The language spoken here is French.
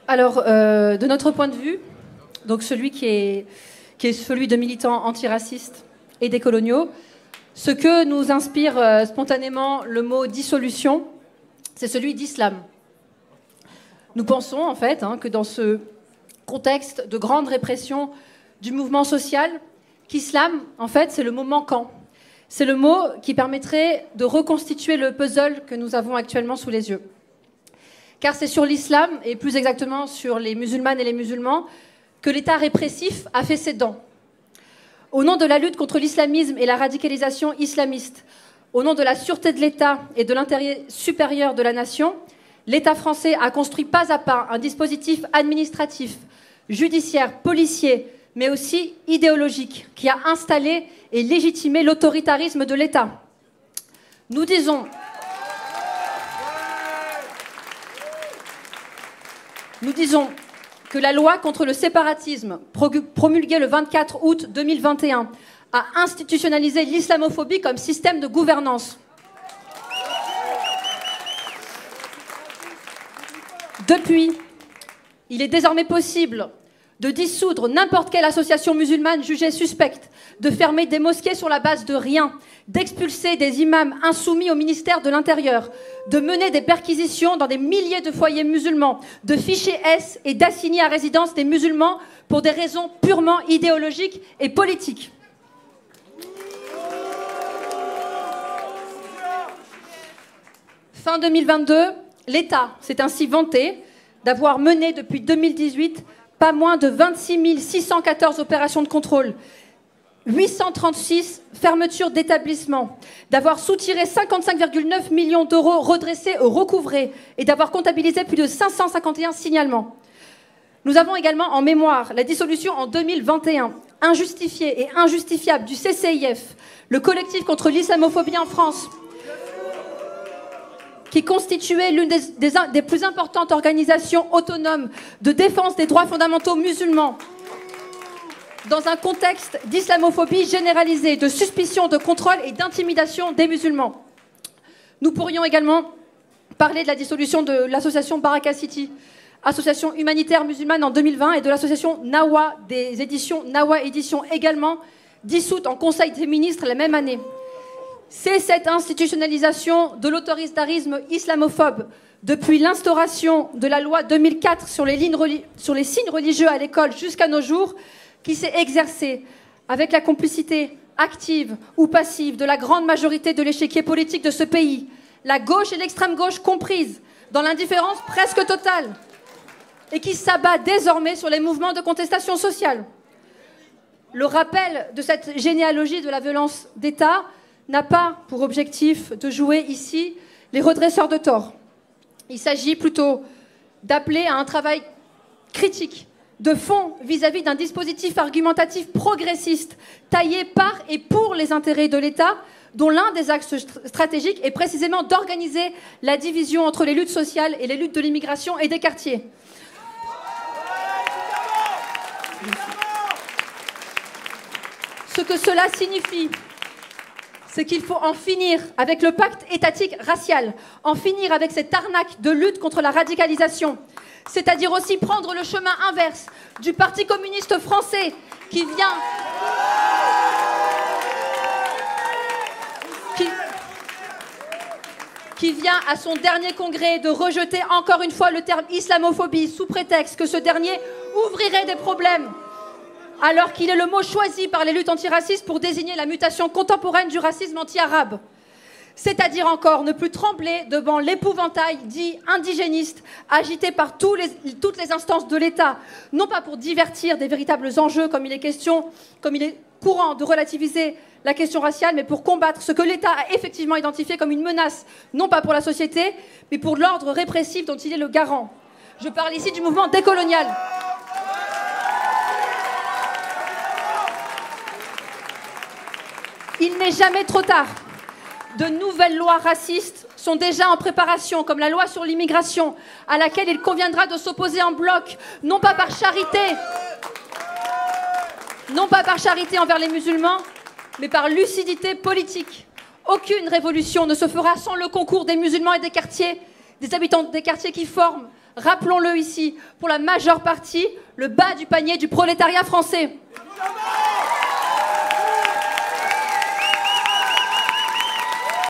Alors, de notre point de vue, donc celui qui est celui de militants antiracistes et décoloniaux, ce que nous inspire spontanément le mot dissolution, c'est celui d'islam. Nous pensons en fait que dans ce contexte de grande répression du mouvement social, qu'islam, en fait, c'est le mot manquant. C'est le mot qui permettrait de reconstituer le puzzle que nous avons actuellement sous les yeux. Car c'est sur l'islam, et plus exactement sur les musulmanes et les musulmans, que l'État répressif a fait ses dents. Au nom de la lutte contre l'islamisme et la radicalisation islamiste, au nom de la sûreté de l'État et de l'intérêt supérieur de la nation, l'État français a construit pas à pas un dispositif administratif, judiciaire, policier, mais aussi idéologique, qui a installé et légitimé l'autoritarisme de l'État. Nous disons que la loi contre le séparatisme, promulguée le 24 août 2021, a institutionnalisé l'islamophobie comme système de gouvernance. Depuis, il est désormais possible de dissoudre n'importe quelle association musulmane jugée suspecte, de fermer des mosquées sur la base de rien, d'expulser des imams insoumis au ministère de l'Intérieur, de mener des perquisitions dans des milliers de foyers musulmans, de ficher S et d'assigner à résidence des musulmans pour des raisons purement idéologiques et politiques. Fin 2022, l'État s'est ainsi vanté d'avoir mené depuis 2018 pas moins de 26 614 opérations de contrôle, 836 fermetures d'établissements, d'avoir soutiré 55,9 millions d'euros redressés ou recouvrés et d'avoir comptabilisé plus de 551 signalements. Nous avons également en mémoire la dissolution en 2021, injustifiée et injustifiable du CCIF, le collectif contre l'islamophobie en France, qui constituait l'une des plus importantes organisations autonomes de défense des droits fondamentaux musulmans, dans un contexte d'islamophobie généralisée, de suspicion, de contrôle et d'intimidation des musulmans. Nous pourrions également parler de la dissolution de l'association Baraka City, association humanitaire musulmane en 2020, et de l'association Nawa, des éditions Nawa Éditions, également dissoute en Conseil des ministres la même année. C'est cette institutionnalisation de l'autoritarisme islamophobe, depuis l'instauration de la loi 2004 sur les signes religieux à l'école jusqu'à nos jours, qui s'est exercée avec la complicité active ou passive de la grande majorité de l'échiquier politique de ce pays, la gauche et l'extrême gauche comprises, dans l'indifférence presque totale, et qui s'abat désormais sur les mouvements de contestation sociale. Le rappel de cette généalogie de la violence d'État n'a pas pour objectif de jouer ici les redresseurs de tort. Il s'agit plutôt d'appeler à un travail critique, de fond, vis-à-vis d'un dispositif argumentatif progressiste, taillé par et pour les intérêts de l'État, dont l'un des axes stratégiques est précisément d'organiser la division entre les luttes sociales et les luttes de l'immigration et des quartiers. Ce que cela signifie, c'est qu'il faut en finir avec le pacte étatique racial, en finir avec cette arnaque de lutte contre la radicalisation, c'est-à-dire aussi prendre le chemin inverse du Parti communiste français qui vient à son dernier congrès de rejeter encore une fois le terme islamophobie sous prétexte que ce dernier ouvrirait des problèmes, alors qu'il est le mot choisi par les luttes antiracistes pour désigner la mutation contemporaine du racisme anti-arabe. C'est-à-dire encore ne plus trembler devant l'épouvantail dit indigéniste agité par toutes les instances de l'État, non pas pour divertir des véritables enjeux comme il est courant de relativiser la question raciale, mais pour combattre ce que l'État a effectivement identifié comme une menace, non pas pour la société, mais pour l'ordre répressif dont il est le garant. Je parle ici du mouvement décolonial. Il n'est jamais trop tard. De nouvelles lois racistes sont déjà en préparation, comme la loi sur l'immigration, à laquelle il conviendra de s'opposer en bloc, non pas par charité envers les musulmans, mais par lucidité politique. Aucune révolution ne se fera sans le concours des musulmans et des habitants des quartiers qui forment rappelons-le ici, pour la majeure partie, le bas du panier du prolétariat français.